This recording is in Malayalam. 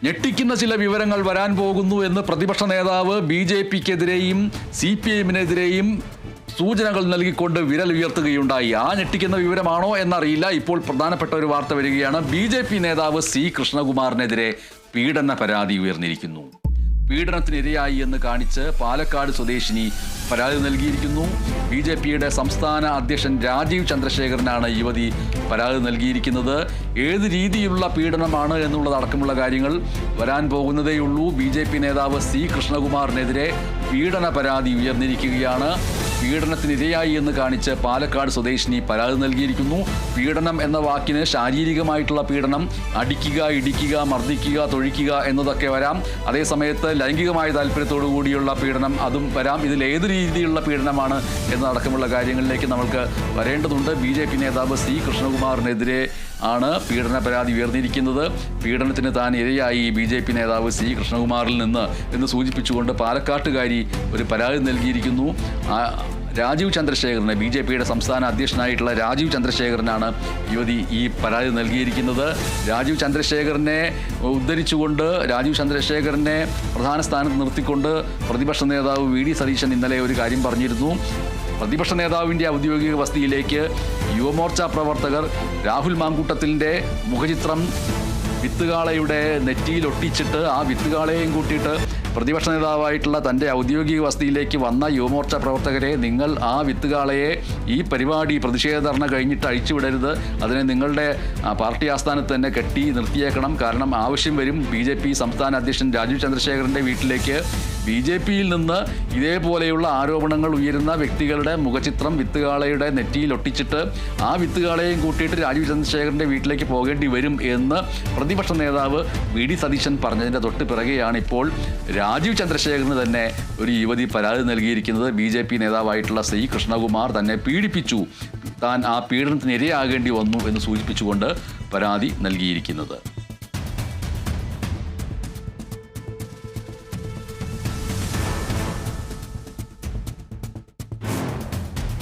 ഞെട്ടിക്കുന്ന ചില വിവരങ്ങൾ വരാൻ പോകുന്നു എന്ന് പ്രതിപക്ഷ നേതാവ് BJPക്കെതിരെയും CPIഎമ്മിനെതിരെയും സൂചനകൾ നൽകിക്കൊണ്ട് വിരൽ ഉയർത്തുകയുണ്ടായി. ആ ഞെട്ടിക്കുന്ന വിവരമാണോ എന്നറിയില്ല. ഇപ്പോൾ പ്രധാനപ്പെട്ട ഒരു വാർത്ത വരികയാണ്. BJP നേതാവ് C കൃഷ്ണകുമാറിനെതിരെ പീഡന പരാതി ഉയർന്നിരിക്കുന്നു. പീഡനത്തിനിരയായി എന്ന് കാണിച്ച് പാലക്കാട് സ്വദേശിനി പരാതി നൽകിയിരിക്കുന്നു. BJPയുടെ സംസ്ഥാന അധ്യക്ഷൻ രാജീവ് ചന്ദ്രശേഖരനാണ് യുവതി പരാതി നൽകിയിരിക്കുന്നത്. ഏത് രീതിയിലുള്ള പീഡനമാണ് എന്നുള്ളതടക്കമുള്ള കാര്യങ്ങൾ വരാൻ പോകുന്നതേയുള്ളൂ. BJP നേതാവ് C കൃഷ്ണകുമാറിനെതിരെ പീഡന പരാതി ഉയർന്നിരിക്കുകയാണ്. പീഡനത്തിനിരയായി എന്ന് കാണിച്ച് പാലക്കാട് സ്വദേശിനി പരാതി നൽകിയിരിക്കുന്നു. പീഡനം എന്ന വാക്കിന് ശാരീരികമായിട്ടുള്ള പീഡനം, അടിക്കുക, ഇടിക്കുക, മർദ്ദിക്കുക, തൊഴിക്കുക എന്നതൊക്കെ വരാം. അതേസമയത്ത് ലൈംഗികമായ താല്പര്യത്തോടു കൂടിയുള്ള പീഡനം അതും വരാം. ഇതിൽ ഏത് രീതിയിലുള്ള പീഡനമാണ് എന്നതടക്കമുള്ള കാര്യങ്ങളിലേക്ക് നമുക്ക് വരേണ്ടതുണ്ട്. BJP നേതാവ് C കൃഷ്ണകുമാറിനെതിരെ ആണ് പീഡന പരാതി ഉയർന്നിരിക്കുന്നത്. പീഡനത്തിന് താൻ ഇരയായി BJP നേതാവ് C കൃഷ്ണകുമാറിൽ നിന്ന് എന്ന് സൂചിപ്പിച്ചുകൊണ്ട് പാലക്കാട്ടുകാരി ഒരു പരാതി നൽകിയിരിക്കുന്നു. രാജീവ് ചന്ദ്രശേഖരന്, BJPയുടെ സംസ്ഥാന അധ്യക്ഷനായിട്ടുള്ള രാജീവ് ചന്ദ്രശേഖരനാണ് യുവതി ഈ പരാതി നൽകിയിരിക്കുന്നത്. രാജീവ് ചന്ദ്രശേഖരനെ ഉദ്ധരിച്ചുകൊണ്ട്, രാജീവ് ചന്ദ്രശേഖരനെ പ്രധാന സ്ഥാനത്ത് നിർത്തിക്കൊണ്ട് പ്രതിപക്ഷ നേതാവ് VD സതീശൻ ഇന്നലെ ഒരു കാര്യം പറഞ്ഞിരുന്നു. പ്രതിപക്ഷ നേതാവിൻ്റെ ഔദ്യോഗിക വസതിയിലേക്ക് യുവമോർച്ച പ്രവർത്തകർ രാഹുൽ മാങ്കൂട്ടത്തിൻ്റെ മുഖചിത്രം വിത്തുകാളയുടെ നെറ്റിയിൽ ഒട്ടിച്ചിട്ട് ആ വിത്തുകാളയെയും കൂട്ടിയിട്ട് പ്രതിപക്ഷ നേതാവായിട്ടുള്ള തൻ്റെ ഔദ്യോഗിക വസതിയിലേക്ക് വന്ന യുവമോർച്ച പ്രവർത്തകരെ, നിങ്ങൾ ആ വിത്തുകാളയെ ഈ പരിപാടി പ്രതിഷേധ ധർണ കഴിഞ്ഞിട്ട് അഴിച്ചുവിടരുത്, അതിനെ നിങ്ങളുടെ പാർട്ടി ആസ്ഥാനത്ത് തന്നെ കെട്ടി നിർത്തിയേക്കണം, കാരണം ആവശ്യം വരും. BJP സംസ്ഥാന അധ്യക്ഷൻ രാജീവ് ചന്ദ്രശേഖരൻ്റെ വീട്ടിലേക്ക് BJPയിൽ നിന്ന് ഇതേപോലെയുള്ള ആരോപണങ്ങൾ ഉയരുന്ന വ്യക്തികളുടെ മുഖചിത്രം വിത്തുകാളയുടെ നെറ്റിയിൽ ഒട്ടിച്ചിട്ട് ആ വിത്തുകാളയെയും കൂട്ടിയിട്ട് രാജീവ് ചന്ദ്രശേഖരൻ്റെ വീട്ടിലേക്ക് പോകേണ്ടി വരും എന്ന് പ്രതിപക്ഷ നേതാവ് VD സതീശൻ പറഞ്ഞതിൻ്റെ തൊട്ട് പിറകെയാണ് ഇപ്പോൾ രാജീവ് ചന്ദ്രശേഖരന് തന്നെ ഒരു യുവതി പരാതി നൽകിയിരിക്കുന്നത്. BJP നേതാവായിട്ടുള്ള C കൃഷ്ണകുമാർ തന്നെ പീഡിപ്പിച്ചു, താൻ ആ പീഡനത്തിന് ഇരയാകേണ്ടി വന്നു എന്ന് സൂചിപ്പിച്ചുകൊണ്ട് പരാതി നൽകിയിരിക്കുന്നത്.